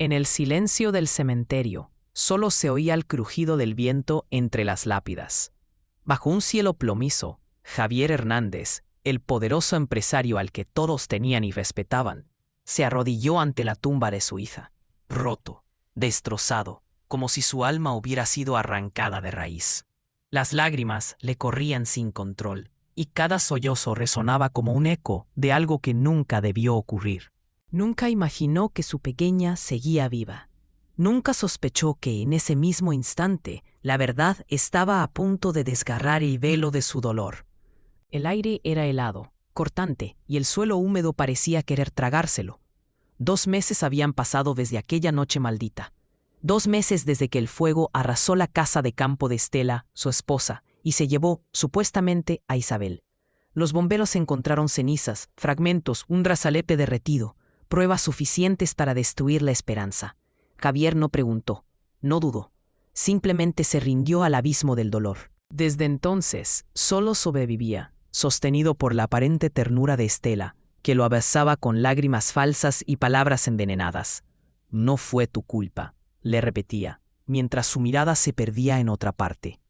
En el silencio del cementerio, solo se oía el crujido del viento entre las lápidas. Bajo un cielo plomizo, Javier Hernández, el poderoso empresario al que todos tenían y respetaban, se arrodilló ante la tumba de su hija, roto, destrozado, como si su alma hubiera sido arrancada de raíz. Las lágrimas le corrían sin control, y cada sollozo resonaba como un eco de algo que nunca debió ocurrir. Nunca imaginó que su pequeña seguía viva. Nunca sospechó que en ese mismo instante la verdad estaba a punto de desgarrar el velo de su dolor. El aire era helado, cortante, y el suelo húmedo parecía querer tragárselo. 2 meses habían pasado desde aquella noche maldita. 2 meses desde que el fuego arrasó la casa de campo de Estela, su esposa, y se llevó, supuestamente, a Isabel. Los bomberos encontraron cenizas, fragmentos, un brazalete derretido, pruebas suficientes para destruir la esperanza. Javier no preguntó, no dudó, simplemente se rindió al abismo del dolor. Desde entonces, solo sobrevivía, sostenido por la aparente ternura de Estela, que lo abrazaba con lágrimas falsas y palabras envenenadas. No fue tu culpa, le repetía, mientras su mirada se perdía en otra parte.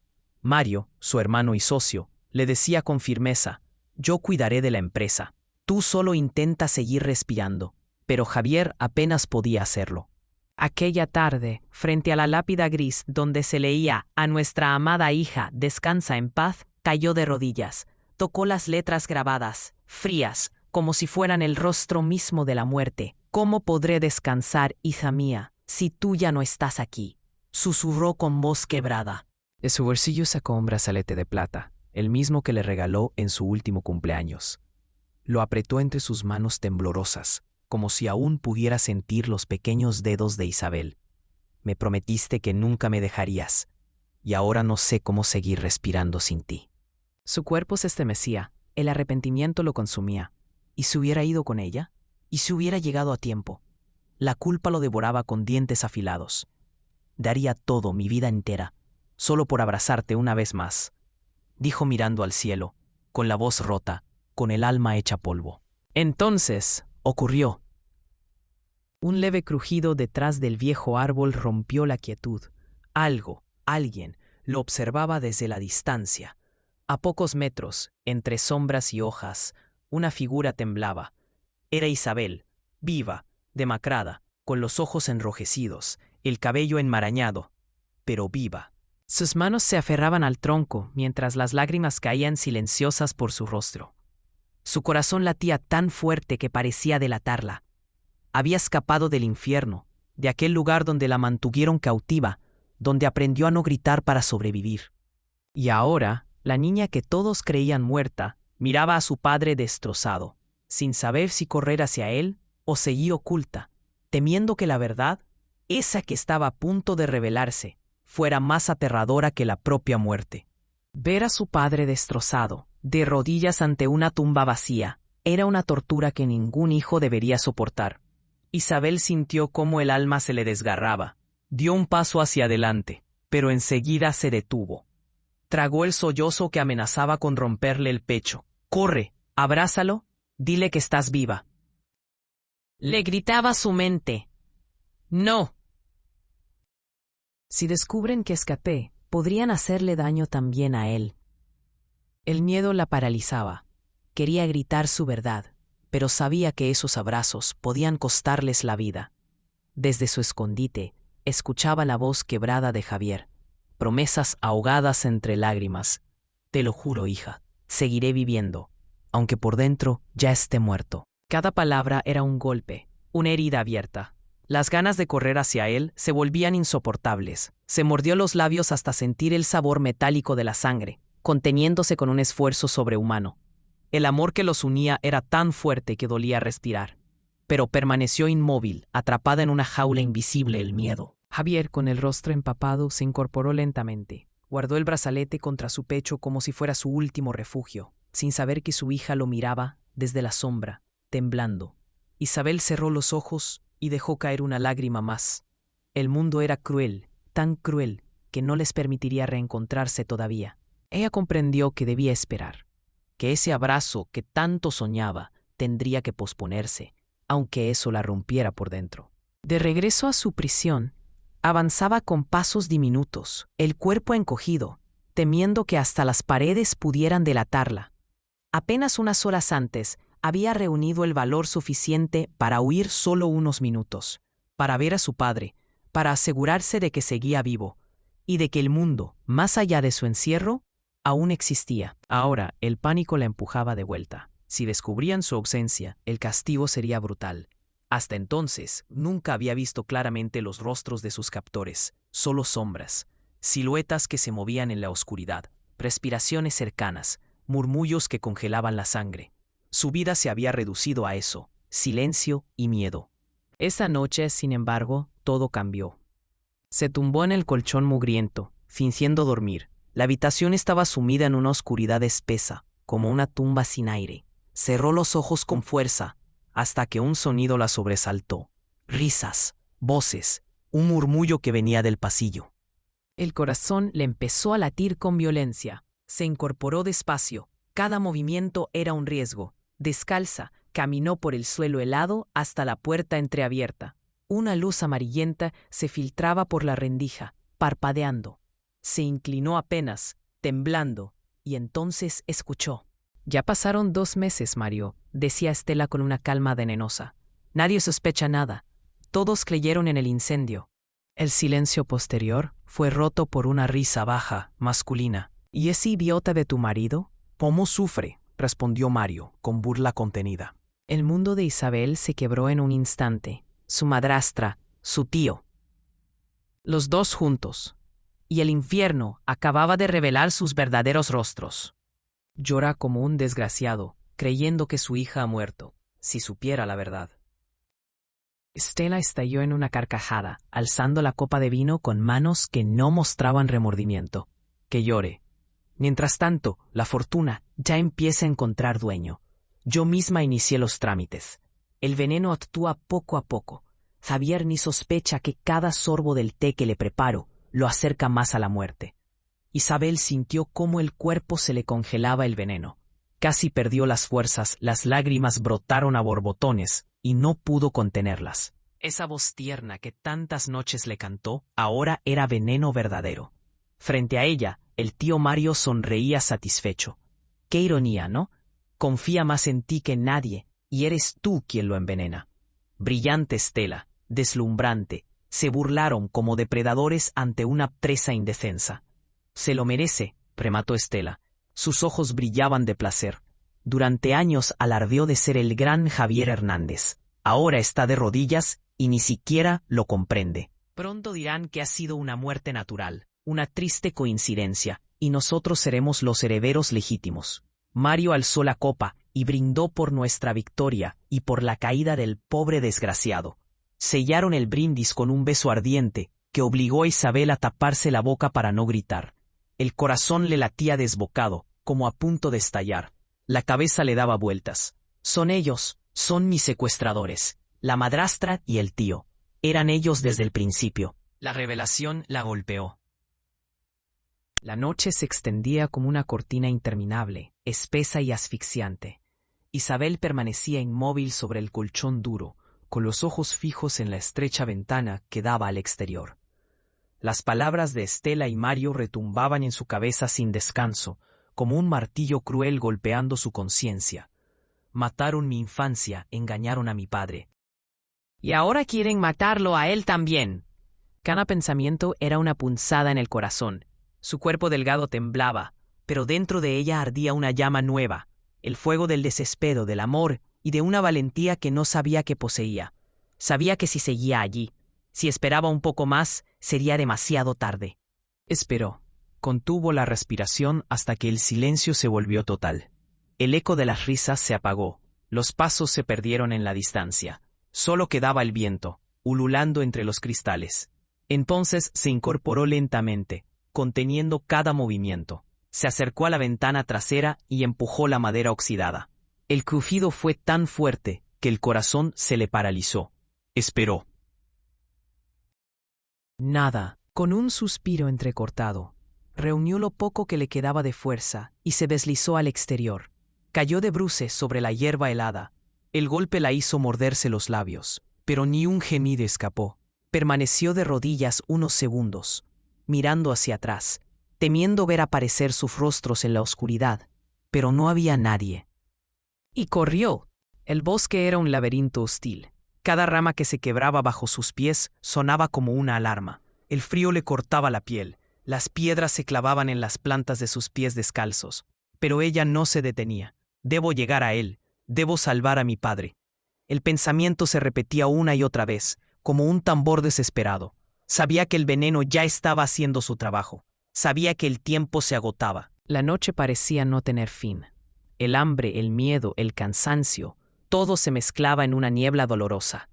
Mario, su hermano y socio, le decía con firmeza, yo cuidaré de la empresa, tú solo intenta seguir respirando. Pero Javier apenas podía hacerlo. Aquella tarde, frente a la lápida gris donde se leía a nuestra amada hija descansa en paz, cayó de rodillas, tocó las letras grabadas, frías, como si fueran el rostro mismo de la muerte. ¿Cómo podré descansar, hija mía, si tú ya no estás aquí? Susurró con voz quebrada. De su bolsillo sacó un brazalete de plata, el mismo que le regaló en su último cumpleaños. Lo apretó entre sus manos temblorosas, como si aún pudiera sentir los pequeños dedos de Isabel. Me prometiste que nunca me dejarías, y ahora no sé cómo seguir respirando sin ti. Su cuerpo se estremecía, el arrepentimiento lo consumía. ¿Y si hubiera ido con ella? ¿Y si hubiera llegado a tiempo? La culpa lo devoraba con dientes afilados. Daría todo, mi vida entera, solo por abrazarte una vez más, dijo mirando al cielo, con la voz rota, con el alma hecha polvo. Entonces ocurrió. Un leve crujido detrás del viejo árbol rompió la quietud. Alguien, lo observaba desde la distancia. A pocos metros, entre sombras y hojas, una figura temblaba. Era Isabel, viva, demacrada, con los ojos enrojecidos, el cabello enmarañado, pero viva. Sus manos se aferraban al tronco mientras las lágrimas caían silenciosas por su rostro. Su corazón latía tan fuerte que parecía delatarla. Había escapado del infierno, de aquel lugar donde la mantuvieron cautiva, donde aprendió a no gritar para sobrevivir. Y ahora, la niña que todos creían muerta, miraba a su padre destrozado, sin saber si correr hacia él o seguir oculta, temiendo que la verdad, esa que estaba a punto de revelarse, fuera más aterradora que la propia muerte. Ver a su padre destrozado, de rodillas ante una tumba vacía, era una tortura que ningún hijo debería soportar. Isabel sintió cómo el alma se le desgarraba. Dio un paso hacia adelante, pero enseguida se detuvo. Tragó el sollozo que amenazaba con romperle el pecho. «Corre, abrázalo, dile que estás viva». Le gritaba su mente. «No». Si descubren que escapé, podrían hacerle daño también a él. El miedo la paralizaba. Quería gritar su verdad, pero sabía que esos abrazos podían costarles la vida. Desde su escondite, escuchaba la voz quebrada de Javier, promesas ahogadas entre lágrimas. «Te lo juro, hija, seguiré viviendo, aunque por dentro ya esté muerto». Cada palabra era un golpe, una herida abierta. Las ganas de correr hacia él se volvían insoportables. Se mordió los labios hasta sentir el sabor metálico de la sangre, conteniéndose con un esfuerzo sobrehumano. El amor que los unía era tan fuerte que dolía respirar. Pero permaneció inmóvil, atrapada en una jaula invisible el miedo. Javier, con el rostro empapado, se incorporó lentamente. Guardó el brazalete contra su pecho como si fuera su último refugio, sin saber que su hija lo miraba desde la sombra, temblando. Isabel cerró los ojos y dejó caer una lágrima más. El mundo era cruel, tan cruel, que no les permitiría reencontrarse todavía. Ella comprendió que debía esperar, que ese abrazo que tanto soñaba tendría que posponerse, aunque eso la rompiera por dentro. De regreso a su prisión, avanzaba con pasos diminutos, el cuerpo encogido, temiendo que hasta las paredes pudieran delatarla. Apenas unas horas antes, había reunido el valor suficiente para huir solo unos minutos, para ver a su padre, para asegurarse de que seguía vivo, y de que el mundo, más allá de su encierro, aún existía. Ahora, el pánico la empujaba de vuelta. Si descubrían su ausencia, el castigo sería brutal. Hasta entonces, nunca había visto claramente los rostros de sus captores, solo sombras, siluetas que se movían en la oscuridad, respiraciones cercanas, murmullos que congelaban la sangre. Su vida se había reducido a eso, silencio y miedo. Esa noche, sin embargo, todo cambió. Se tumbó en el colchón mugriento, fingiendo dormir. La habitación estaba sumida en una oscuridad espesa, como una tumba sin aire. Cerró los ojos con fuerza, hasta que un sonido la sobresaltó. Risas, voces, un murmullo que venía del pasillo. El corazón le empezó a latir con violencia. Se incorporó despacio. Cada movimiento era un riesgo. Descalza, caminó por el suelo helado hasta la puerta entreabierta. Una luz amarillenta se filtraba por la rendija, parpadeando. Se inclinó apenas, temblando, y entonces escuchó. «Ya pasaron 2 meses, Mario», decía Estela con una calma venenosa. «Nadie sospecha nada. Todos creyeron en el incendio». El silencio posterior fue roto por una risa baja, masculina. «¿Y ese idiota de tu marido? ¿Cómo sufre?», respondió Mario, con burla contenida. El mundo de Isabel se quebró en un instante. Su madrastra, su tío. Los dos juntos. Y el infierno acababa de revelar sus verdaderos rostros. Llora como un desgraciado, creyendo que su hija ha muerto, si supiera la verdad. Estela estalló en una carcajada, alzando la copa de vino con manos que no mostraban remordimiento. «Que llore. Mientras tanto, la fortuna ya empieza a encontrar dueño. Yo misma inicié los trámites. El veneno actúa poco a poco. Javier ni sospecha que cada sorbo del té que le preparo lo acerca más a la muerte». Isabel sintió cómo el cuerpo se le congelaba el veneno. Casi perdió las fuerzas, las lágrimas brotaron a borbotones y no pudo contenerlas. Esa voz tierna que tantas noches le cantó ahora era veneno verdadero. Frente a ella, el tío Mario sonreía satisfecho. Qué ironía, ¿no? Confía más en ti que en nadie, y eres tú quien lo envenena. Brillante Estela, deslumbrante, se burlaron como depredadores ante una presa indefensa. «Se lo merece», remató Estela. Sus ojos brillaban de placer. Durante años alardeó de ser el gran Javier Hernández. Ahora está de rodillas y ni siquiera lo comprende. Pronto dirán que ha sido una muerte natural, una triste coincidencia, y nosotros seremos los herederos legítimos. Mario alzó la copa y brindó por nuestra victoria y por la caída del pobre desgraciado. Sellaron el brindis con un beso ardiente que obligó a Isabel a taparse la boca para no gritar. El corazón le latía desbocado, como a punto de estallar. La cabeza le daba vueltas. «Son ellos, son mis secuestradores, la madrastra y el tío. Eran ellos desde el principio». La revelación la golpeó. La noche se extendía como una cortina interminable, espesa y asfixiante. Isabel permanecía inmóvil sobre el colchón duro, con los ojos fijos en la estrecha ventana que daba al exterior. Las palabras de Estela y Mario retumbaban en su cabeza sin descanso, como un martillo cruel golpeando su conciencia. «Mataron mi infancia, engañaron a mi padre. Y ahora quieren matarlo a él también». Cada pensamiento era una punzada en el corazón. Su cuerpo delgado temblaba, pero dentro de ella ardía una llama nueva, el fuego del desespero, del amor y de una valentía que no sabía que poseía. Sabía que si seguía allí, si esperaba un poco más, sería demasiado tarde. Esperó. Contuvo la respiración hasta que el silencio se volvió total. El eco de las risas se apagó. Los pasos se perdieron en la distancia. Solo quedaba el viento, ululando entre los cristales. Entonces se incorporó lentamente, conteniendo cada movimiento. Se acercó a la ventana trasera y empujó la madera oxidada. El crujido fue tan fuerte que el corazón se le paralizó. Esperó. Nada. Con un suspiro entrecortado, reunió lo poco que le quedaba de fuerza y se deslizó al exterior. Cayó de bruces sobre la hierba helada. El golpe la hizo morderse los labios, pero ni un gemido escapó. Permaneció de rodillas unos segundos, mirando hacia atrás, temiendo ver aparecer sus rostros en la oscuridad, pero no había nadie. Y corrió. El bosque era un laberinto hostil. Cada rama que se quebraba bajo sus pies sonaba como una alarma. El frío le cortaba la piel, las piedras se clavaban en las plantas de sus pies descalzos. Pero ella no se detenía. Debo llegar a él, debo salvar a mi padre. El pensamiento se repetía una y otra vez, como un tambor desesperado. Sabía que el veneno ya estaba haciendo su trabajo. Sabía que el tiempo se agotaba. La noche parecía no tener fin. El hambre, el miedo, el cansancio, todo se mezclaba en una niebla dolorosa.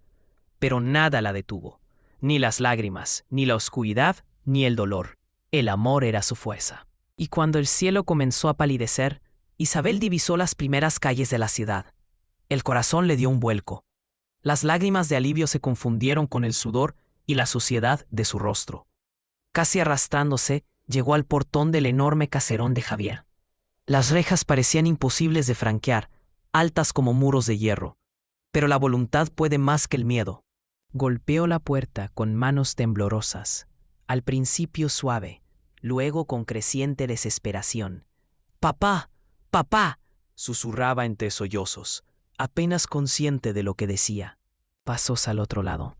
Pero nada la detuvo. Ni las lágrimas, ni la oscuridad, ni el dolor. El amor era su fuerza. Y cuando el cielo comenzó a palidecer, Isabel divisó las primeras calles de la ciudad. El corazón le dio un vuelco. Las lágrimas de alivio se confundieron con el sudor y la suciedad de su rostro. Casi arrastrándose, llegó al portón del enorme caserón de Javier. Las rejas parecían imposibles de franquear, altas como muros de hierro. Pero la voluntad puede más que el miedo. Golpeó la puerta con manos temblorosas, al principio suave, luego con creciente desesperación. «¡Papá! ¡Papá!», susurraba entre sollozos, apenas consciente de lo que decía. Pasos al otro lado.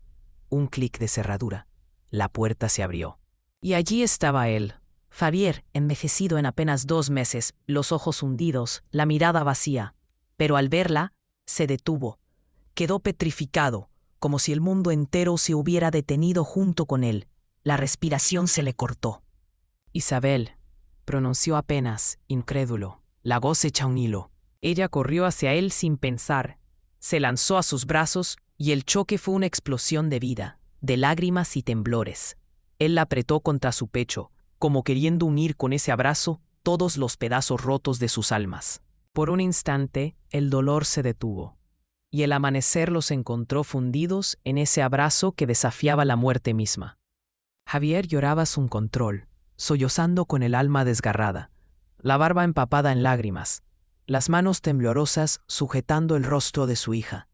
Un clic de cerradura. La puerta se abrió. Y allí estaba él, Javier, envejecido en apenas 2 meses, los ojos hundidos, la mirada vacía. Pero al verla, se detuvo. Quedó petrificado, como si el mundo entero se hubiera detenido junto con él. La respiración se le cortó. «Isabel», pronunció apenas, incrédulo, la voz hecha un hilo. Ella corrió hacia él sin pensar. Se lanzó a sus brazos y el choque fue una explosión de vida, de lágrimas y temblores. Él la apretó contra su pecho, como queriendo unir con ese abrazo todos los pedazos rotos de sus almas. Por un instante, el dolor se detuvo, y el amanecer los encontró fundidos en ese abrazo que desafiaba la muerte misma. Javier lloraba sin control, sollozando con el alma desgarrada, la barba empapada en lágrimas, las manos temblorosas sujetando el rostro de su hija.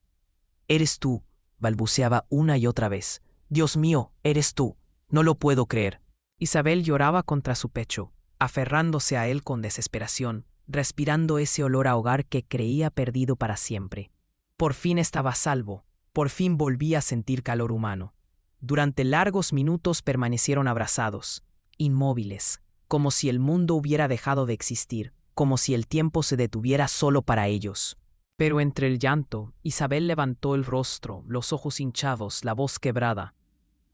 «Eres tú», balbuceaba una y otra vez. «Dios mío, eres tú. No lo puedo creer». Isabel lloraba contra su pecho, aferrándose a él con desesperación, respirando ese olor a hogar que creía perdido para siempre. Por fin estaba a salvo, por fin volvía a sentir calor humano. Durante largos minutos permanecieron abrazados, inmóviles, como si el mundo hubiera dejado de existir, como si el tiempo se detuviera solo para ellos. Pero entre el llanto, Isabel levantó el rostro, los ojos hinchados, la voz quebrada.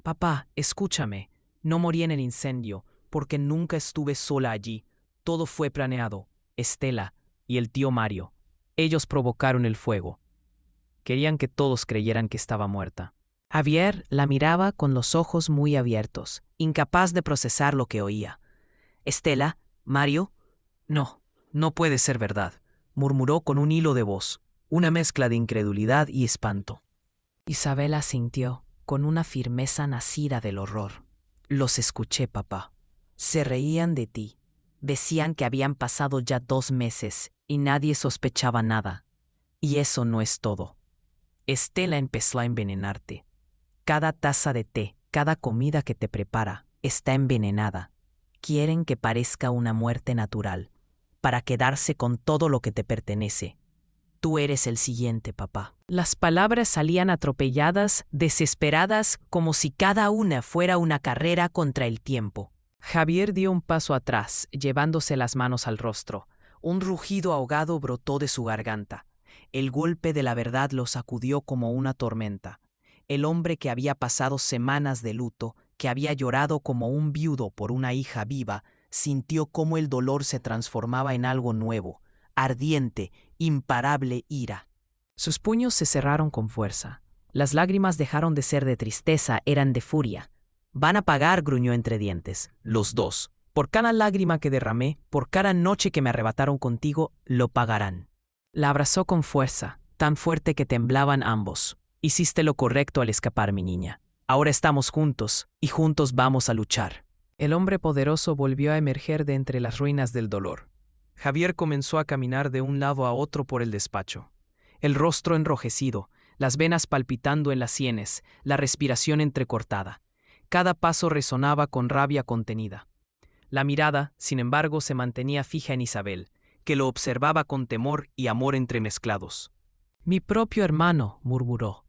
«Papá, escúchame. No morí en el incendio, porque nunca estuve sola allí. Todo fue planeado. Estela y el tío Mario. Ellos provocaron el fuego. Querían que todos creyeran que estaba muerta». Javier la miraba con los ojos muy abiertos, incapaz de procesar lo que oía. «¿Estela? ¿Mario? No, no puede ser verdad», murmuró con un hilo de voz, una mezcla de incredulidad y espanto. Isabel asintió, con una firmeza nacida del horror. «Los escuché, papá. Se reían de ti. Decían que habían pasado ya 2 meses y nadie sospechaba nada. Y eso no es todo. Estela empezó a envenenarte. Cada taza de té, cada comida que te prepara, está envenenada. Quieren que parezca una muerte natural, para quedarse con todo lo que te pertenece. Tú eres el siguiente, papá». Las palabras salían atropelladas, desesperadas, como si cada una fuera una carrera contra el tiempo. Javier dio un paso atrás, llevándose las manos al rostro. Un rugido ahogado brotó de su garganta. El golpe de la verdad lo sacudió como una tormenta. El hombre que había pasado semanas de luto, que había llorado como un viudo por una hija viva, sintió cómo el dolor se transformaba en algo nuevo, ardiente, imparable ira. Sus puños se cerraron con fuerza. Las lágrimas dejaron de ser de tristeza, eran de furia. «Van a pagar», gruñó entre dientes, «los dos. Por cada lágrima que derramé, por cada noche que me arrebataron contigo, lo pagarán». La abrazó con fuerza, tan fuerte que temblaban ambos. «Hiciste lo correcto al escapar, mi niña. Ahora estamos juntos, y juntos vamos a luchar». El hombre poderoso volvió a emerger de entre las ruinas del dolor. Javier comenzó a caminar de un lado a otro por el despacho. El rostro enrojecido, las venas palpitando en las sienes, la respiración entrecortada. Cada paso resonaba con rabia contenida. La mirada, sin embargo, se mantenía fija en Isabel, que lo observaba con temor y amor entremezclados. «Mi propio hermano», murmuró.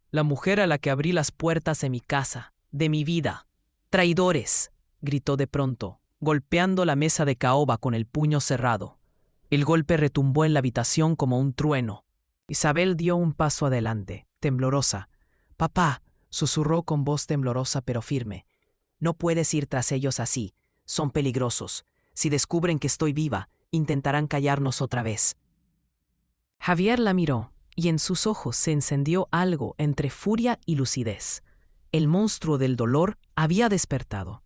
«La mujer a la que abrí las puertas de mi casa, de mi vida. ¡Traidores!», gritó de pronto, golpeando la mesa de caoba con el puño cerrado. El golpe retumbó en la habitación como un trueno. Isabel dio un paso adelante, temblorosa. «Papá», susurró con voz temblorosa pero firme, «no puedes ir tras ellos así. Son peligrosos. Si descubren que estoy viva, intentarán callarnos otra vez». Javier la miró, y en sus ojos se encendió algo entre furia y lucidez. El monstruo del dolor había despertado.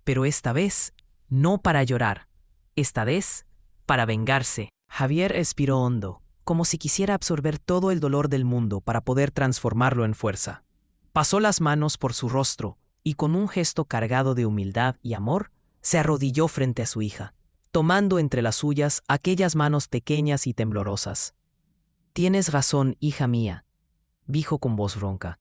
Pero esta vez, no para llorar. Esta vez, para vengarse. Javier expiró hondo, como si quisiera absorber todo el dolor del mundo para poder transformarlo en fuerza. Pasó las manos por su rostro, y con un gesto cargado de humildad y amor, se arrodilló frente a su hija, tomando entre las suyas aquellas manos pequeñas y temblorosas. «Tienes razón, hija mía», dijo con voz ronca.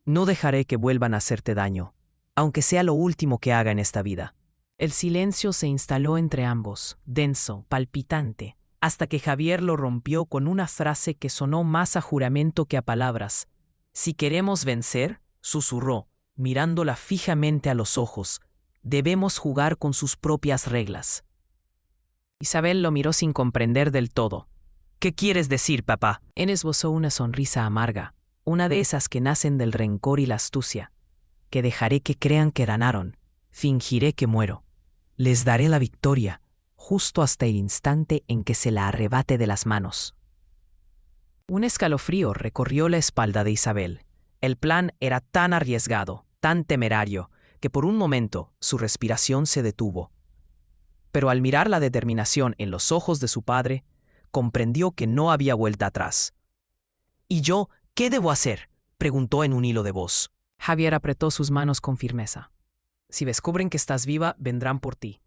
«No dejaré que vuelvan a hacerte daño, aunque sea lo último que haga en esta vida». El silencio se instaló entre ambos, denso, palpitante, hasta que Javier lo rompió con una frase que sonó más a juramento que a palabras. «Si queremos vencer», susurró, mirándola fijamente a los ojos, «debemos jugar con sus propias reglas». Isabel lo miró sin comprender del todo. «¿Qué quieres decir, papá?». Él esbozó una sonrisa amarga, una de esas que nacen del rencor y la astucia. «Que dejaré que crean que ganaron. Fingiré que muero. Les daré la victoria, justo hasta el instante en que se la arrebate de las manos». Un escalofrío recorrió la espalda de Isabel. El plan era tan arriesgado, tan temerario, que por un momento su respiración se detuvo. Pero al mirar la determinación en los ojos de su padre, comprendió que no había vuelta atrás. «¿Y yo qué debo hacer?», preguntó en un hilo de voz. Javier apretó sus manos con firmeza. «Si descubren que estás viva, vendrán por ti.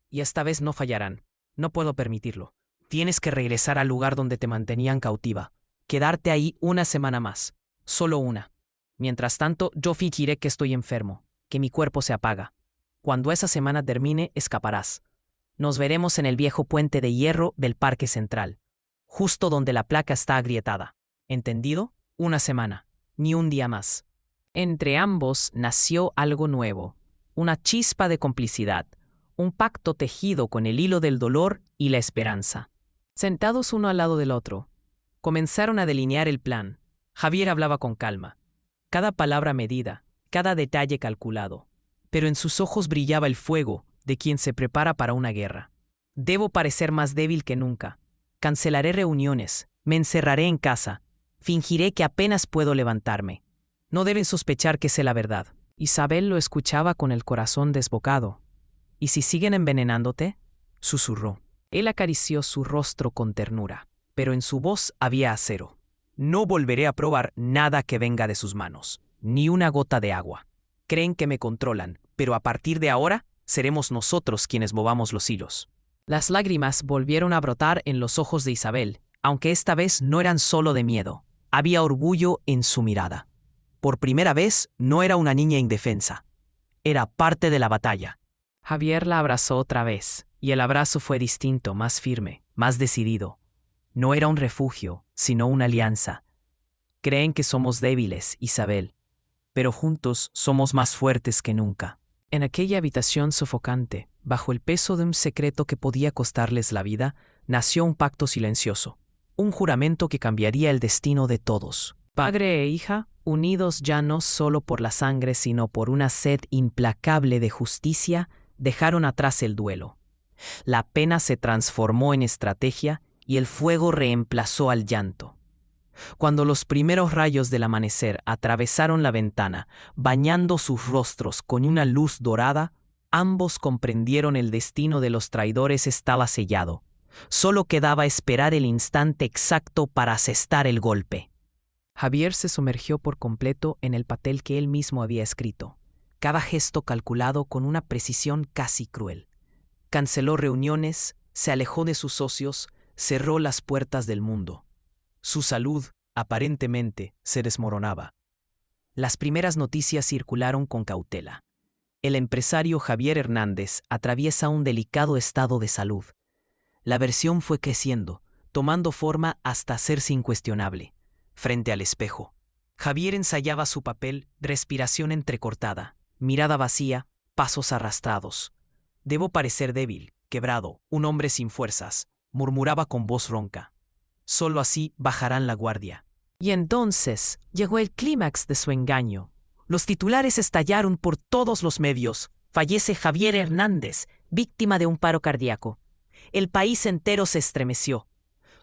Y esta vez no fallarán. No puedo permitirlo. Tienes que regresar al lugar donde te mantenían cautiva. Quedarte ahí una semana más. Solo una. Mientras tanto, yo fingiré que estoy enfermo, que mi cuerpo se apaga. Cuando esa semana termine, escaparás. Nos veremos en el viejo puente de hierro del Parque Central, justo donde la placa está agrietada. ¿Entendido? Una semana, ni un día más». Entre ambos nació algo nuevo, una chispa de complicidad, un pacto tejido con el hilo del dolor y la esperanza. Sentados uno al lado del otro, comenzaron a delinear el plan. Javier hablaba con calma, cada palabra medida, cada detalle calculado, pero en sus ojos brillaba el fuego de quien se prepara para una guerra. «Debo parecer más débil que nunca. Cancelaré reuniones, me encerraré en casa, fingiré que apenas puedo levantarme. No deben sospechar que sé la verdad». Isabel lo escuchaba con el corazón desbocado. «¿Y si siguen envenenándote?», susurró. Él acarició su rostro con ternura, pero en su voz había acero. «No volveré a probar nada que venga de sus manos, ni una gota de agua. Creen que me controlan, pero a partir de ahora seremos nosotros quienes movamos los hilos». Las lágrimas volvieron a brotar en los ojos de Isabel, aunque esta vez no eran solo de miedo. Había orgullo en su mirada. Por primera vez no era una niña indefensa. Era parte de la batalla. Javier la abrazó otra vez, y el abrazo fue distinto, más firme, más decidido. No era un refugio, sino una alianza. «Creen que somos débiles, Isabel, pero juntos somos más fuertes que nunca». En aquella habitación sofocante, bajo el peso de un secreto que podía costarles la vida, nació un pacto silencioso, un juramento que cambiaría el destino de todos. Padre e hija, unidos ya no solo por la sangre, sino por una sed implacable de justicia, dejaron atrás el duelo. La pena se transformó en estrategia y el fuego reemplazó al llanto. Cuando los primeros rayos del amanecer atravesaron la ventana, bañando sus rostros con una luz dorada, ambos comprendieron el destino de los traidores estaba sellado. Solo quedaba esperar el instante exacto para asestar el golpe. Javier se sumergió por completo en el papel que él mismo había escrito, cada gesto calculado con una precisión casi cruel. Canceló reuniones, se alejó de sus socios, cerró las puertas del mundo. Su salud, aparentemente, se desmoronaba. Las primeras noticias circularon con cautela. El empresario Javier Hernández atraviesa un delicado estado de salud. La versión fue creciendo, tomando forma hasta hacerse incuestionable. Frente al espejo, Javier ensayaba su papel, respiración entrecortada, mirada vacía, pasos arrastrados. Debo parecer débil, quebrado, un hombre sin fuerzas, murmuraba con voz ronca. Solo así bajarán la guardia. Y entonces llegó el clímax de su engaño. Los titulares estallaron por todos los medios. Fallece Javier Hernández, víctima de un paro cardíaco. El país entero se estremeció.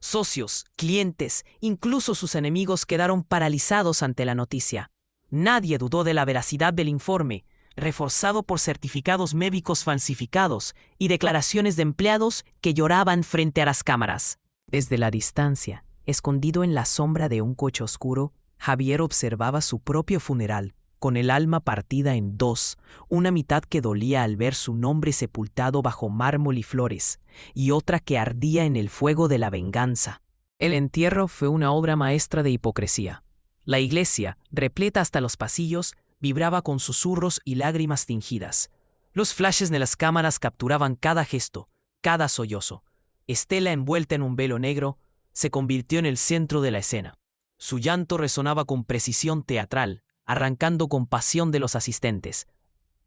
Socios, clientes, incluso sus enemigos quedaron paralizados ante la noticia. Nadie dudó de la veracidad del informe, reforzado por certificados médicos falsificados y declaraciones de empleados que lloraban frente a las cámaras. Desde la distancia, escondido en la sombra de un coche oscuro, Javier observaba su propio funeral, con el alma partida en dos, una mitad que dolía al ver su nombre sepultado bajo mármol y flores, y otra que ardía en el fuego de la venganza. El entierro fue una obra maestra de hipocresía. La iglesia, repleta hasta los pasillos, vibraba con susurros y lágrimas tingidas. Los flashes de las cámaras capturaban cada gesto, cada sollozo. Estela, envuelta en un velo negro, se convirtió en el centro de la escena. Su llanto resonaba con precisión teatral, arrancando con pasión de los asistentes.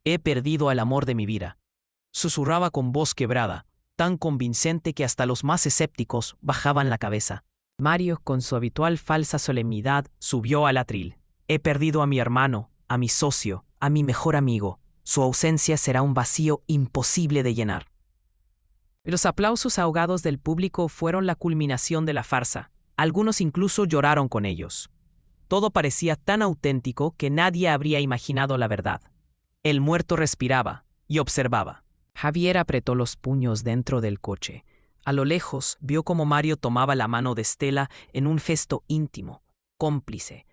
«He perdido al amor de mi vida», susurraba con voz quebrada, tan convincente que hasta los más escépticos bajaban la cabeza. Mario, con su habitual falsa solemnidad, subió al atril. «He perdido a mi hermano, a mi socio, a mi mejor amigo. Su ausencia será un vacío imposible de llenar». Los aplausos ahogados del público fueron la culminación de la farsa. Algunos incluso lloraron con ellos. Todo parecía tan auténtico que nadie habría imaginado la verdad. El muerto respiraba y observaba. Javier apretó los puños dentro del coche. A lo lejos vio cómo Mario tomaba la mano de Estela en un gesto íntimo, cómplice.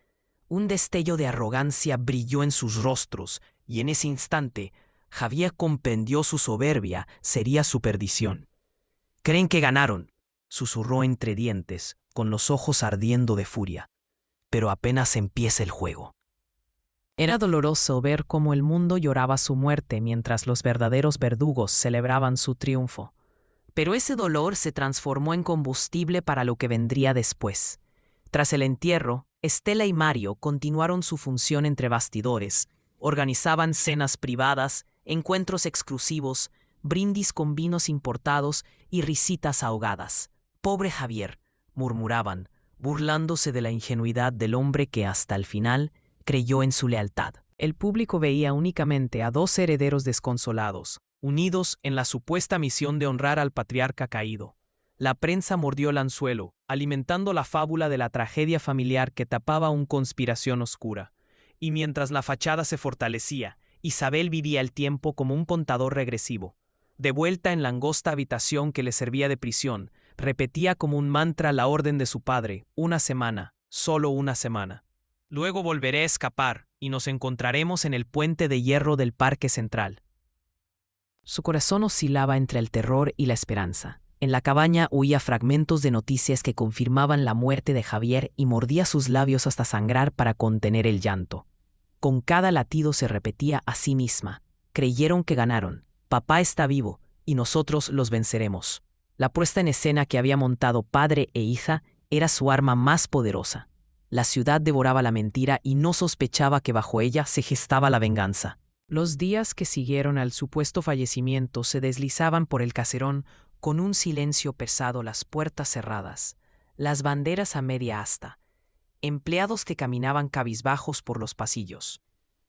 Un destello de arrogancia brilló en sus rostros y en ese instante Javier comprendió su soberbia sería su perdición. «Creen que ganaron», susurró entre dientes, con los ojos ardiendo de furia. «Pero apenas empieza el juego». Era doloroso ver cómo el mundo lloraba su muerte mientras los verdaderos verdugos celebraban su triunfo. Pero ese dolor se transformó en combustible para lo que vendría después. Tras el entierro, Estela y Mario continuaron su función entre bastidores. Organizaban cenas privadas, encuentros exclusivos, brindis con vinos importados y risitas ahogadas. «Pobre Javier», murmuraban, burlándose de la ingenuidad del hombre que hasta el final creyó en su lealtad. El público veía únicamente a dos herederos desconsolados, unidos en la supuesta misión de honrar al patriarca caído. La prensa mordió el anzuelo, alimentando la fábula de la tragedia familiar que tapaba una conspiración oscura. Y mientras la fachada se fortalecía, Isabel vivía el tiempo como un contador regresivo. De vuelta en la angosta habitación que le servía de prisión, repetía como un mantra la orden de su padre: «Una semana, solo una semana. Luego volveré a escapar y nos encontraremos en el puente de hierro del Parque Central». Su corazón oscilaba entre el terror y la esperanza. En la cabaña oía fragmentos de noticias que confirmaban la muerte de Javier y mordía sus labios hasta sangrar para contener el llanto. Con cada latido se repetía a sí misma: «Creyeron que ganaron. Papá está vivo y nosotros los venceremos». La puesta en escena que había montado padre e hija era su arma más poderosa. La ciudad devoraba la mentira y no sospechaba que bajo ella se gestaba la venganza. Los días que siguieron al supuesto fallecimiento se deslizaban por el caserón con un silencio pesado, las puertas cerradas, las banderas a media asta, empleados que caminaban cabizbajos por los pasillos.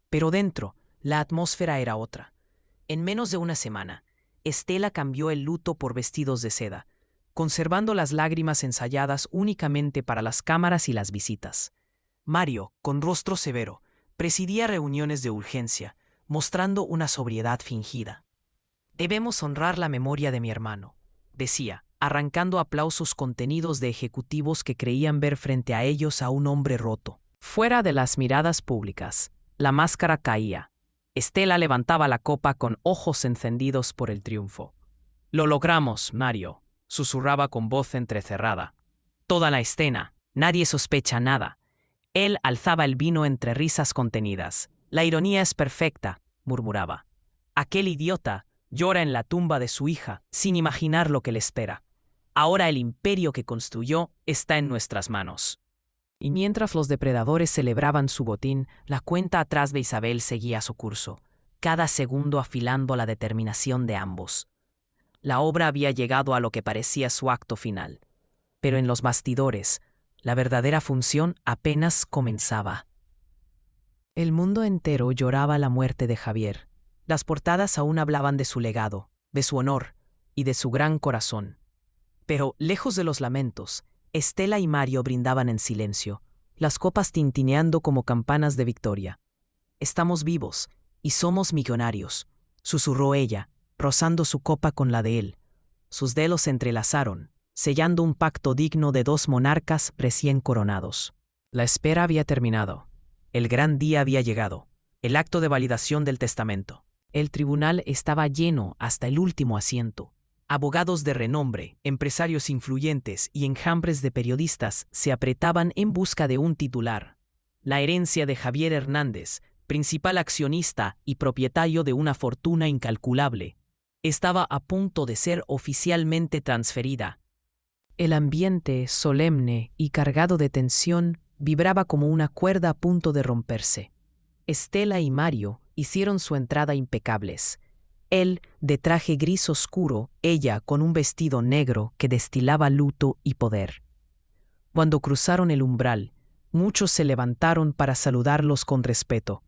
Pero dentro, la atmósfera era otra. En menos de una semana, Estela cambió el luto por vestidos de seda, conservando las lágrimas ensayadas únicamente para las cámaras y las visitas. Mario, con rostro severo, presidía reuniones de urgencia, mostrando una sobriedad fingida. «Debemos honrar la memoria de mi hermano», decía, arrancando aplausos contenidos de ejecutivos que creían ver frente a ellos a un hombre roto. Fuera de las miradas públicas, la máscara caía. Estela levantaba la copa con ojos encendidos por el triunfo. «Lo logramos, Mario», susurraba con voz entrecerrada. «Toda la escena, Nadie sospecha nada. Él alzaba el vino entre risas contenidas. La ironía es perfecta, murmuraba. Aquel idiota llora en la tumba de su hija sin imaginar lo que le espera. Ahora el imperio que construyó está en nuestras manos. Y mientras los depredadores celebraban su botín, la cuenta atrás de Isabel seguía su curso, cada segundo afilando la determinación de ambos. La obra había llegado a lo que parecía su acto final. Pero en los bastidores, la verdadera función apenas comenzaba. El mundo entero lloraba la muerte de Javier. Las portadas aún hablaban de su legado, de su honor y de su gran corazón. Pero, lejos de los lamentos, Estela y Mario brindaban en silencio, las copas tintineando como campanas de victoria. «Estamos vivos y somos millonarios», susurró ella, rozando su copa con la de él. Sus dedos se entrelazaron, sellando un pacto digno de dos monarcas recién coronados. La espera había terminado. El gran día había llegado, el acto de validación del testamento. El tribunal estaba lleno hasta el último asiento. Abogados de renombre, empresarios influyentes y enjambres de periodistas se apretaban en busca de un titular. La herencia de Javier Hernández, principal accionista y propietario de una fortuna incalculable, estaba a punto de ser oficialmente transferida. El ambiente, solemne y cargado de tensión, vibraba como una cuerda a punto de romperse. Estela y Mario hicieron su entrada impecables. Él de traje gris oscuro, ella con un vestido negro que destilaba luto y poder. Cuando cruzaron el umbral, muchos se levantaron para saludarlos con respeto.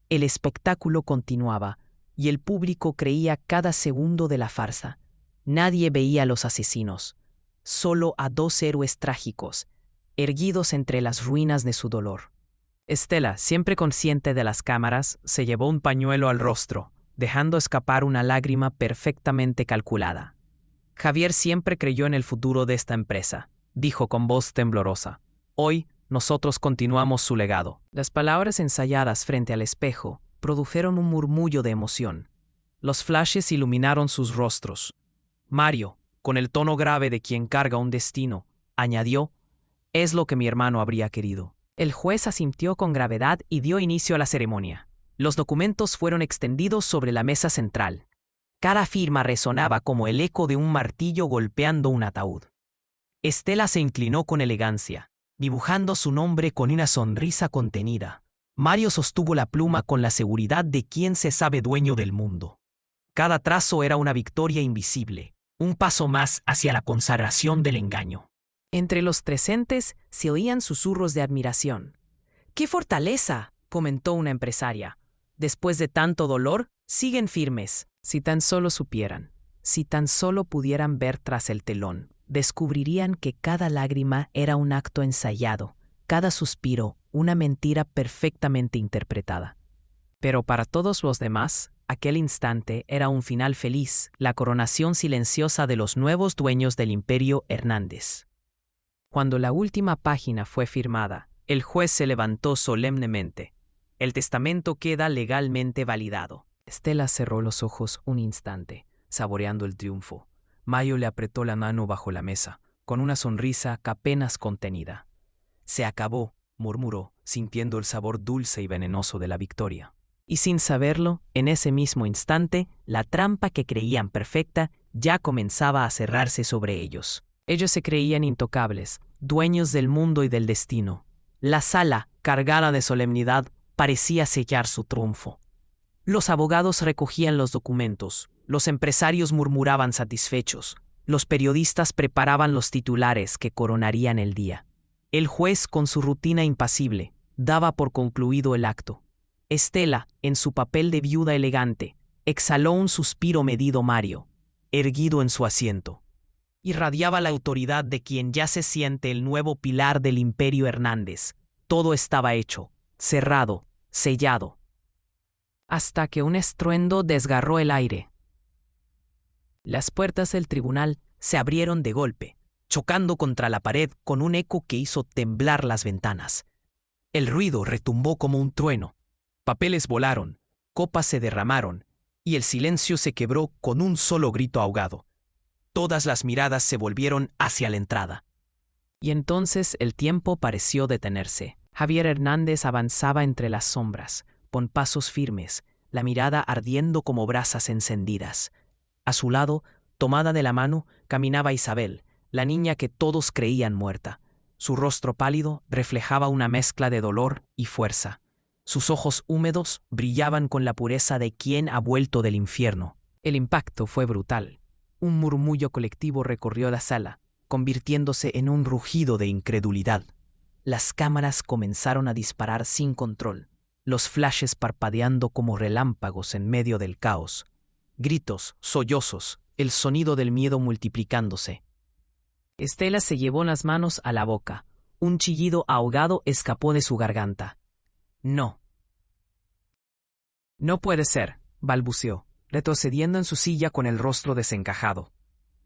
El espectáculo continuaba, y el público creía cada segundo de la farsa. Nadie veía a los asesinos, solo a dos héroes trágicos, erguidos entre las ruinas de su dolor. Estela, siempre consciente de las cámaras, se llevó un pañuelo al rostro, dejando escapar una lágrima perfectamente calculada. Javier siempre creyó en el futuro de esta empresa, dijo con voz temblorosa. Hoy, nosotros continuamos su legado. Las palabras ensayadas frente al espejo produjeron un murmullo de emoción. Los flashes iluminaron sus rostros. Mario, con el tono grave de quien carga un destino, añadió: «Es lo que mi hermano habría querido». El juez asintió con gravedad y dio inicio a la ceremonia. Los documentos fueron extendidos sobre la mesa central. Cada firma resonaba como el eco de un martillo golpeando un ataúd. Estela se inclinó con elegancia, dibujando su nombre con una sonrisa contenida. Mario sostuvo la pluma con la seguridad de quien se sabe dueño del mundo. Cada trazo era una victoria invisible, un paso más hacia la consagración del engaño. Entre los presentes se oían susurros de admiración. «¡Qué fortaleza!», comentó una empresaria. «Después de tanto dolor, siguen firmes». Si tan solo supieran, si tan solo pudieran ver tras el telón, descubrirían que cada lágrima era un acto ensayado, cada suspiro una mentira perfectamente interpretada. Pero para todos los demás, aquel instante era un final feliz, la coronación silenciosa de los nuevos dueños del Imperio Hernández. Cuando la última página fue firmada, el juez se levantó solemnemente. «El testamento queda legalmente validado». Estela cerró los ojos un instante, saboreando el triunfo. Mario le apretó la mano bajo la mesa, con una sonrisa apenas contenida. «Se acabó», murmuró, sintiendo el sabor dulce y venenoso de la victoria. Y sin saberlo, en ese mismo instante, la trampa que creían perfecta ya comenzaba a cerrarse sobre ellos. Ellos se creían intocables, dueños del mundo y del destino. La sala, cargada de solemnidad, parecía sellar su triunfo. Los abogados recogían los documentos, los empresarios murmuraban satisfechos, los periodistas preparaban los titulares que coronarían el día. El juez, con su rutina impasible, daba por concluido el acto. Estela, en su papel de viuda elegante, exhaló un suspiro medido. Mario, erguido en su asiento, irradiaba la autoridad de quien ya se siente el nuevo pilar del Imperio Hernández. Todo estaba hecho, cerrado, sellado. Hasta que un estruendo desgarró el aire. Las puertas del tribunal se abrieron de golpe, chocando contra la pared con un eco que hizo temblar las ventanas. El ruido retumbó como un trueno. Papeles volaron, copas se derramaron, y el silencio se quebró con un solo grito ahogado. Todas las miradas se volvieron hacia la entrada. Y entonces el tiempo pareció detenerse. Javier Hernández avanzaba entre las sombras, con pasos firmes, la mirada ardiendo como brasas encendidas. A su lado, tomada de la mano, caminaba Isabel, la niña que todos creían muerta. Su rostro pálido reflejaba una mezcla de dolor y fuerza. Sus ojos húmedos brillaban con la pureza de quien ha vuelto del infierno. El impacto fue brutal. Un murmullo colectivo recorrió la sala, convirtiéndose en un rugido de incredulidad. Las cámaras comenzaron a disparar sin control, los flashes parpadeando como relámpagos en medio del caos. Gritos, sollozos, el sonido del miedo multiplicándose. Estela se llevó las manos a la boca. Un chillido ahogado escapó de su garganta. No. No puede ser, balbuceó, retrocediendo en su silla con el rostro desencajado.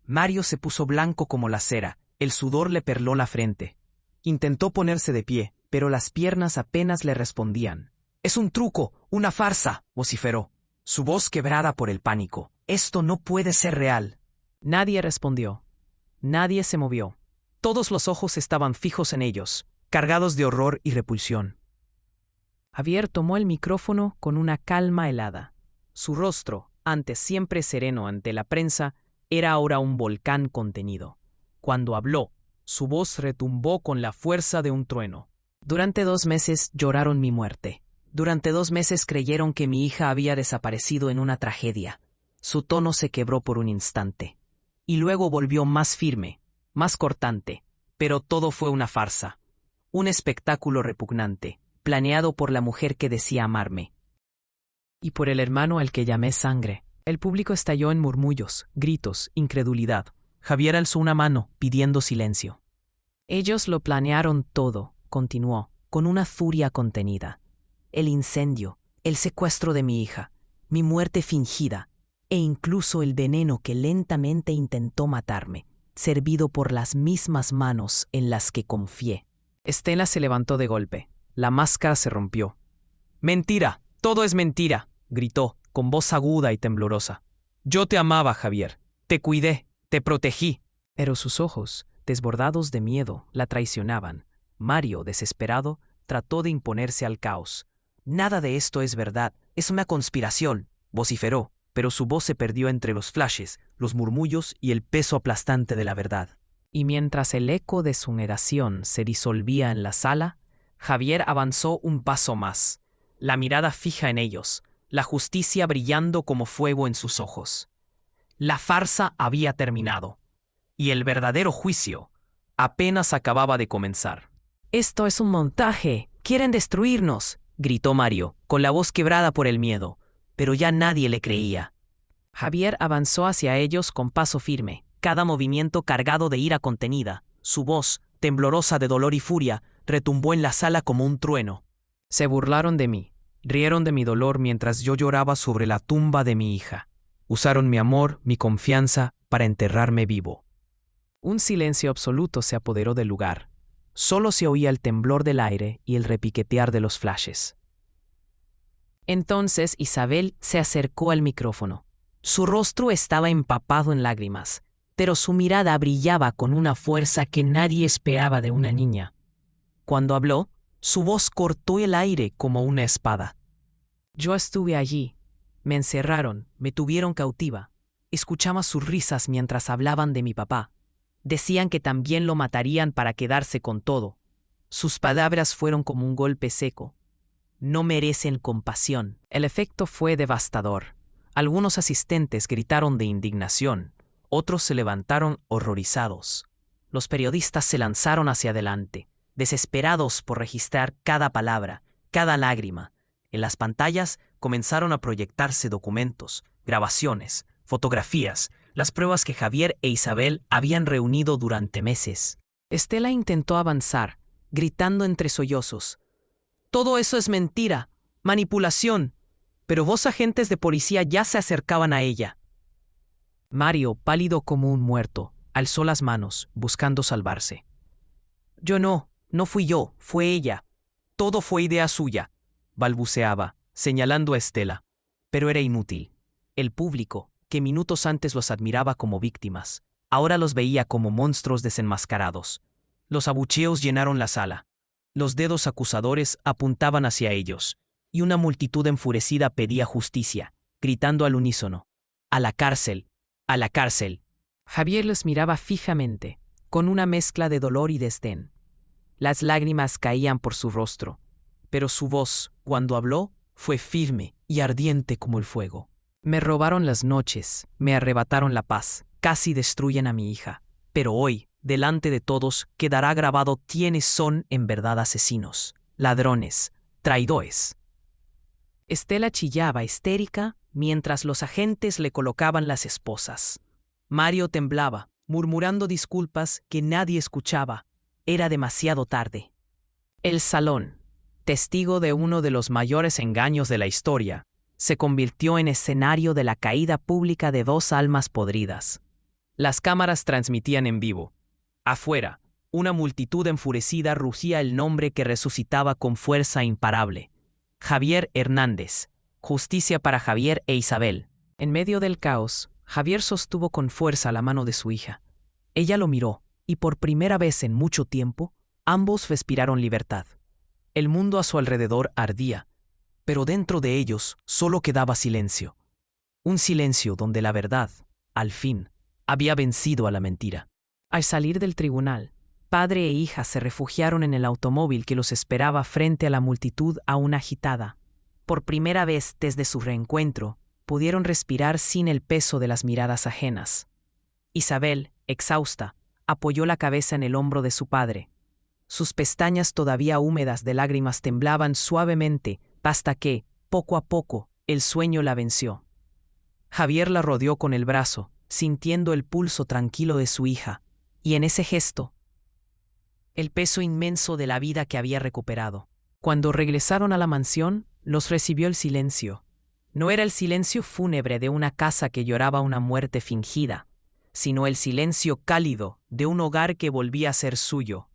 Mario se puso blanco como la cera, el sudor le perló la frente. Intentó ponerse de pie, pero las piernas apenas le respondían. «Es un truco, una farsa», vociferó, su voz quebrada por el pánico. «Esto no puede ser real». Nadie respondió. Nadie se movió. Todos los ojos estaban fijos en ellos, cargados de horror y repulsión. Javier tomó el micrófono con una calma helada. Su rostro, antes siempre sereno ante la prensa, era ahora un volcán contenido. Cuando habló, su voz retumbó con la fuerza de un trueno. «Durante 2 meses lloraron mi muerte. Durante 2 meses creyeron que mi hija había desaparecido en una tragedia». Su tono se quebró por un instante. Y luego volvió más firme, más cortante. Pero todo fue una farsa. Un espectáculo repugnante, planeado por la mujer que decía amarme. Y por el hermano al que llamé sangre. El público estalló en murmullos, gritos, incredulidad. Javier alzó una mano, pidiendo silencio. «Ellos lo planearon todo», continuó, con una furia contenida. «El incendio, el secuestro de mi hija, mi muerte fingida, e incluso el veneno que lentamente intentó matarme, servido por las mismas manos en las que confié». Estela se levantó de golpe. La máscara se rompió. «Mentira, todo es mentira», gritó, con voz aguda y temblorosa. «Yo te amaba, Javier. Te cuidé, te protegí». Pero sus ojos, desbordados de miedo, la traicionaban. Mario, desesperado, trató de imponerse al caos. «Nada de esto es verdad, es una conspiración», vociferó, pero su voz se perdió entre los flashes, los murmullos y el peso aplastante de la verdad. Y mientras el eco de su negación se disolvía en la sala, Javier avanzó un paso más, la mirada fija en ellos, la justicia brillando como fuego en sus ojos. La farsa había terminado, y el verdadero juicio apenas acababa de comenzar. «Esto es un montaje, quieren destruirnos», gritó Mario, con la voz quebrada por el miedo, pero ya nadie le creía. Javier avanzó hacia ellos con paso firme, cada movimiento cargado de ira contenida. Su voz, temblorosa de dolor y furia, retumbó en la sala como un trueno. «Se burlaron de mí, rieron de mi dolor mientras yo lloraba sobre la tumba de mi hija. Usaron mi amor, mi confianza, para enterrarme vivo». Un silencio absoluto se apoderó del lugar. Solo se oía el temblor del aire y el repiquetear de los flashes. Entonces Isabel se acercó al micrófono. Su rostro estaba empapado en lágrimas, pero su mirada brillaba con una fuerza que nadie esperaba de una niña. Cuando habló, su voz cortó el aire como una espada. «Yo estuve allí. Me encerraron, me tuvieron cautiva. Escuchaba sus risas mientras hablaban de mi papá. Decían que también lo matarían para quedarse con todo. Sus palabras fueron como un golpe seco. No merecen compasión». El efecto fue devastador. Algunos asistentes gritaron de indignación. Otros se levantaron horrorizados. Los periodistas se lanzaron hacia adelante, desesperados por registrar cada palabra, cada lágrima. En las pantallas comenzaron a proyectarse documentos, grabaciones, fotografías, las pruebas que Javier e Isabel habían reunido durante meses. Estela intentó avanzar, gritando entre sollozos. «Todo eso es mentira, manipulación», pero 2 agentes de policía ya se acercaban a ella. Mario, pálido como un muerto, alzó las manos, buscando salvarse. «Yo no fui yo, fue ella. Todo fue idea suya», balbuceaba, señalando a Estela. Pero era inútil. El público, que minutos antes los admiraba como víctimas, ahora los veía como monstruos desenmascarados. Los abucheos llenaron la sala. Los dedos acusadores apuntaban hacia ellos, y una multitud enfurecida pedía justicia, gritando al unísono: «¡A la cárcel! ¡A la cárcel!». Javier los miraba fijamente, con una mezcla de dolor y desdén. Las lágrimas caían por su rostro, pero su voz, cuando habló, fue firme y ardiente como el fuego. «Me robaron las noches, me arrebataron la paz, casi destruyen a mi hija. Pero hoy, delante de todos, quedará grabado quiénes son en verdad asesinos, ladrones, traidores». Estela chillaba histérica mientras los agentes le colocaban las esposas. Mario temblaba, murmurando disculpas que nadie escuchaba. Era demasiado tarde. El salón, testigo de uno de los mayores engaños de la historia, se convirtió en escenario de la caída pública de dos almas podridas. Las cámaras transmitían en vivo. Afuera, una multitud enfurecida rugía el nombre que resucitaba con fuerza imparable: Javier Hernández. Justicia para Javier e Isabel. En medio del caos, Javier sostuvo con fuerza la mano de su hija. Ella lo miró, y por primera vez en mucho tiempo, ambos respiraron libertad. El mundo a su alrededor ardía, pero dentro de ellos solo quedaba silencio. Un silencio donde la verdad, al fin, había vencido a la mentira. Al salir del tribunal, padre e hija se refugiaron en el automóvil que los esperaba frente a la multitud aún agitada. Por primera vez desde su reencuentro, pudieron respirar sin el peso de las miradas ajenas. Isabel, exhausta, apoyó la cabeza en el hombro de su padre. Sus pestañas todavía húmedas de lágrimas temblaban suavemente hasta que, poco a poco, el sueño la venció. Javier la rodeó con el brazo, sintiendo el pulso tranquilo de su hija, y en ese gesto, el peso inmenso de la vida que había recuperado. Cuando regresaron a la mansión, los recibió el silencio. No era el silencio fúnebre de una casa que lloraba una muerte fingida, sino el silencio cálido de un hogar que volvía a ser suyo.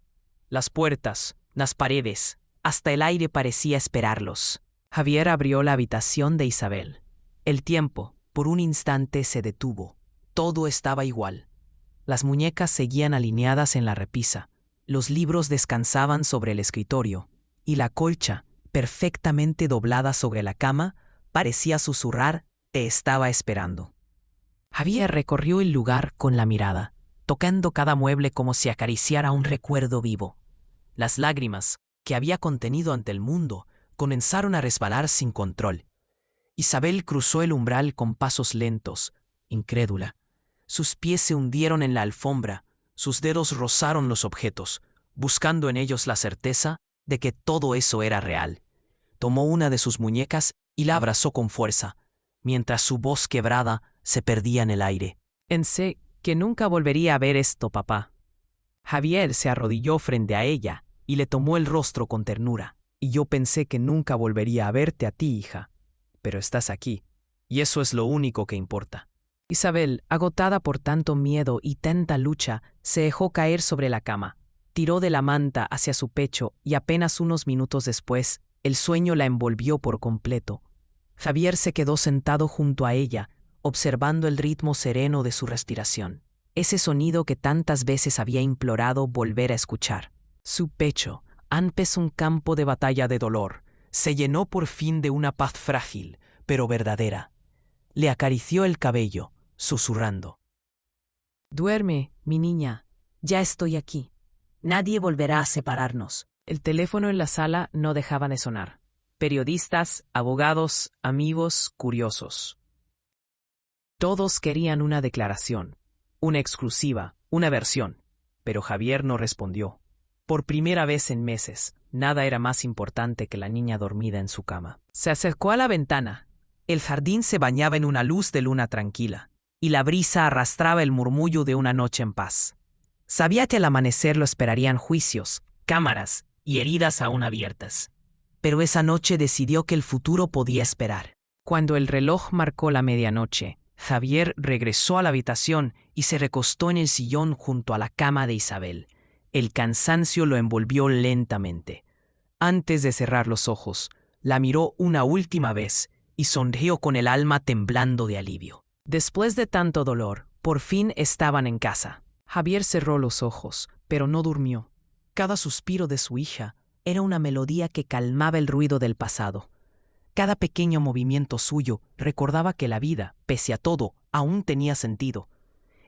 Las puertas, las paredes, hasta el aire parecía esperarlos. Javier abrió la habitación de Isabel. El tiempo, por un instante, se detuvo. Todo estaba igual. Las muñecas seguían alineadas en la repisa, los libros descansaban sobre el escritorio, y la colcha, perfectamente doblada sobre la cama, parecía susurrar: «Te estaba esperando». Javier recorrió el lugar con la mirada, tocando cada mueble como si acariciara un recuerdo vivo. Las lágrimas, que había contenido ante el mundo, comenzaron a resbalar sin control. Isabel cruzó el umbral con pasos lentos, incrédula. Sus pies se hundieron en la alfombra, sus dedos rozaron los objetos, buscando en ellos la certeza de que todo eso era real. Tomó una de sus muñecas y la abrazó con fuerza, mientras su voz quebrada se perdía en el aire. «Pensé que nunca volvería a ver esto, papá». Javier se arrodilló frente a ella y le tomó el rostro con ternura. «Y yo pensé que nunca volvería a verte a ti, hija. Pero estás aquí, y eso es lo único que importa». Isabel, agotada por tanto miedo y tanta lucha, se dejó caer sobre la cama. Tiró de la manta hacia su pecho y apenas unos minutos después, el sueño la envolvió por completo. Javier se quedó sentado junto a ella, observando el ritmo sereno de su respiración, ese sonido que tantas veces había implorado volver a escuchar. Su pecho, antes un campo de batalla de dolor, se llenó por fin de una paz frágil, pero verdadera. Le acarició el cabello, susurrando: «Duerme, mi niña, ya estoy aquí. Nadie volverá a separarnos». El teléfono en la sala no dejaba de sonar. Periodistas, abogados, amigos, curiosos. Todos querían una declaración, una exclusiva, una versión, pero Javier no respondió. Por primera vez en meses, nada era más importante que la niña dormida en su cama. Se acercó a la ventana. El jardín se bañaba en una luz de luna tranquila, y la brisa arrastraba el murmullo de una noche en paz. Sabía que al amanecer lo esperarían juicios, cámaras y heridas aún abiertas. Pero esa noche decidió que el futuro podía esperar. Cuando el reloj marcó la medianoche, Javier regresó a la habitación y se recostó en el sillón junto a la cama de Isabel. El cansancio lo envolvió lentamente. Antes de cerrar los ojos, la miró una última vez y sonrió con el alma temblando de alivio. Después de tanto dolor, por fin estaban en casa. Javier cerró los ojos, pero no durmió. Cada suspiro de su hija era una melodía que calmaba el ruido del pasado. Cada pequeño movimiento suyo recordaba que la vida, pese a todo, aún tenía sentido.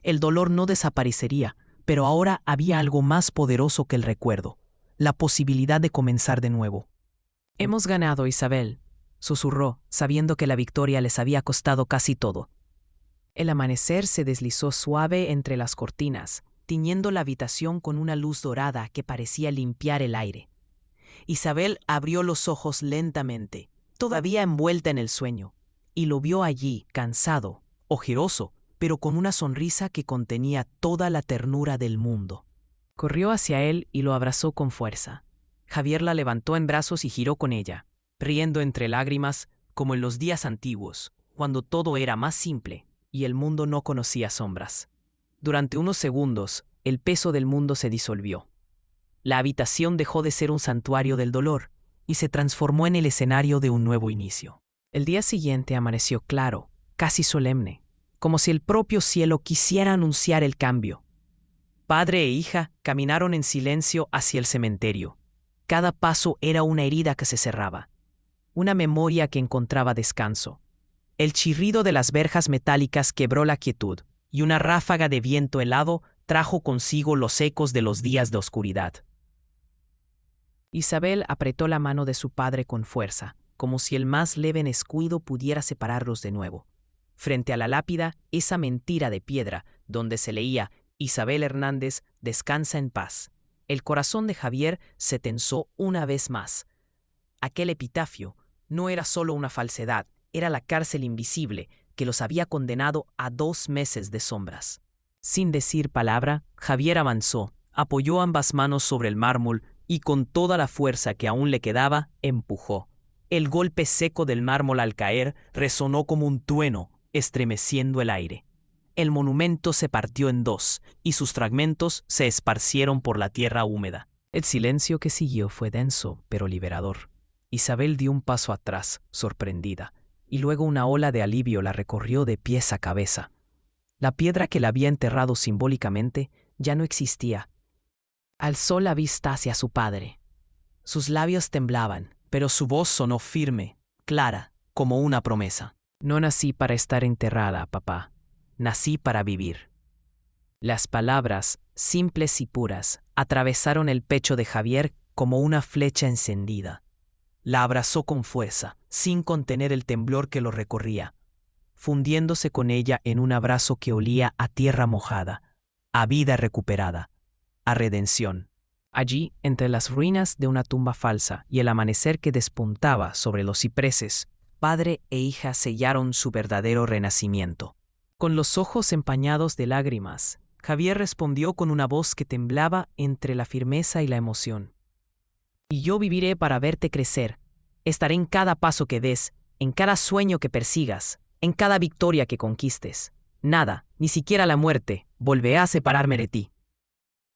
El dolor no desaparecería, pero ahora había algo más poderoso que el recuerdo, la posibilidad de comenzar de nuevo. «Hemos ganado, Isabel», susurró, sabiendo que la victoria les había costado casi todo. El amanecer se deslizó suave entre las cortinas, tiñendo la habitación con una luz dorada que parecía limpiar el aire. Isabel abrió los ojos lentamente, todavía envuelta en el sueño, y lo vio allí, cansado, ojeroso, pero con una sonrisa que contenía toda la ternura del mundo. Corrió hacia él y lo abrazó con fuerza. Javier la levantó en brazos y giró con ella, riendo entre lágrimas, como en los días antiguos, cuando todo era más simple y el mundo no conocía sombras. Durante unos segundos, el peso del mundo se disolvió. La habitación dejó de ser un santuario del dolor y se transformó en el escenario de un nuevo inicio. El día siguiente amaneció claro, casi solemne, como si el propio cielo quisiera anunciar el cambio. Padre e hija caminaron en silencio hacia el cementerio. Cada paso era una herida que se cerraba, una memoria que encontraba descanso. El chirrido de las verjas metálicas quebró la quietud, y una ráfaga de viento helado trajo consigo los ecos de los días de oscuridad. Isabel apretó la mano de su padre con fuerza, como si el más leve descuido pudiera separarlos de nuevo. Frente a la lápida, esa mentira de piedra, donde se leía «Isabel Hernández, descansa en paz», el corazón de Javier se tensó una vez más. Aquel epitafio no era solo una falsedad, era la cárcel invisible que los había condenado a 2 meses de sombras. Sin decir palabra, Javier avanzó, apoyó ambas manos sobre el mármol y con toda la fuerza que aún le quedaba, empujó. El golpe seco del mármol al caer resonó como un trueno, estremeciendo el aire. El monumento se partió en 2 y sus fragmentos se esparcieron por la tierra húmeda. El silencio que siguió fue denso, pero liberador. Isabel dio un paso atrás, sorprendida, y luego una ola de alivio la recorrió de pies a cabeza. La piedra que la había enterrado simbólicamente ya no existía. Alzó la vista hacia su padre. Sus labios temblaban, pero su voz sonó firme, clara, como una promesa. «No nací para estar enterrada, papá. Nací para vivir». Las palabras, simples y puras, atravesaron el pecho de Javier como una flecha encendida. La abrazó con fuerza, sin contener el temblor que lo recorría, fundiéndose con ella en un abrazo que olía a tierra mojada, a vida recuperada, a redención. Allí, entre las ruinas de una tumba falsa y el amanecer que despuntaba sobre los cipreses, padre e hija sellaron su verdadero renacimiento. Con los ojos empañados de lágrimas, Javier respondió con una voz que temblaba entre la firmeza y la emoción. «Y yo viviré para verte crecer. Estaré en cada paso que des, en cada sueño que persigas, en cada victoria que conquistes. Nada, ni siquiera la muerte, volverá a separarme de ti».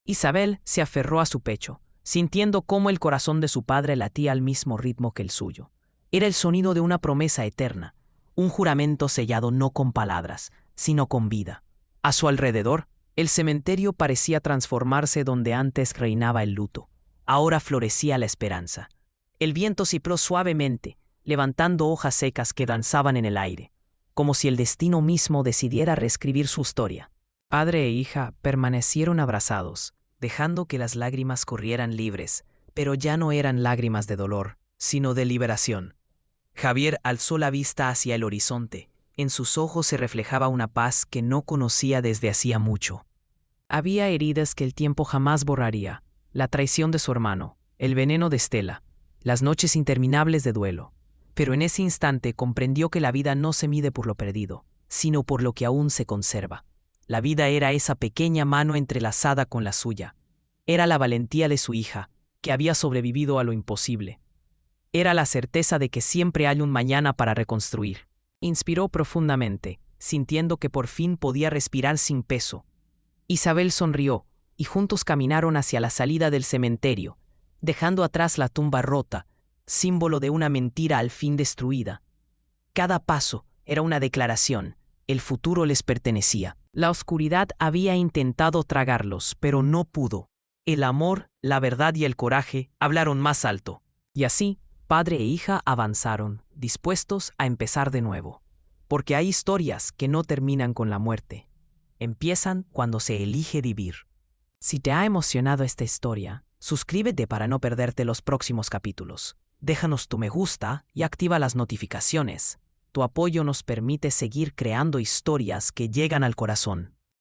Isabel se aferró a su pecho, sintiendo cómo el corazón de su padre latía al mismo ritmo que el suyo. Era el sonido de una promesa eterna, un juramento sellado no con palabras, sino con vida. A su alrededor, el cementerio parecía transformarse donde antes reinaba el luto. Ahora florecía la esperanza. El viento sopló suavemente, levantando hojas secas que danzaban en el aire, como si el destino mismo decidiera reescribir su historia. Padre e hija permanecieron abrazados, dejando que las lágrimas corrieran libres, pero ya no eran lágrimas de dolor, sino de liberación. Javier alzó la vista hacia el horizonte. En sus ojos se reflejaba una paz que no conocía desde hacía mucho. Había heridas que el tiempo jamás borraría, la traición de su hermano, el veneno de Estela, las noches interminables de duelo. Pero en ese instante comprendió que la vida no se mide por lo perdido, sino por lo que aún se conserva. La vida era esa pequeña mano entrelazada con la suya. Era la valentía de su hija, que había sobrevivido a lo imposible. Era la certeza de que siempre hay un mañana para reconstruir. Inspiró profundamente, sintiendo que por fin podía respirar sin peso. Isabel sonrió, y juntos caminaron hacia la salida del cementerio, dejando atrás la tumba rota, símbolo de una mentira al fin destruida. Cada paso era una declaración, el futuro les pertenecía. La oscuridad había intentado tragarlos, pero no pudo. El amor, la verdad y el coraje hablaron más alto. Y así, padre e hija avanzaron, dispuestos a empezar de nuevo. Porque hay historias que no terminan con la muerte. Empiezan cuando se elige vivir. Si te ha emocionado esta historia, suscríbete para no perderte los próximos capítulos. Déjanos tu me gusta y activa las notificaciones. Tu apoyo nos permite seguir creando historias que llegan al corazón.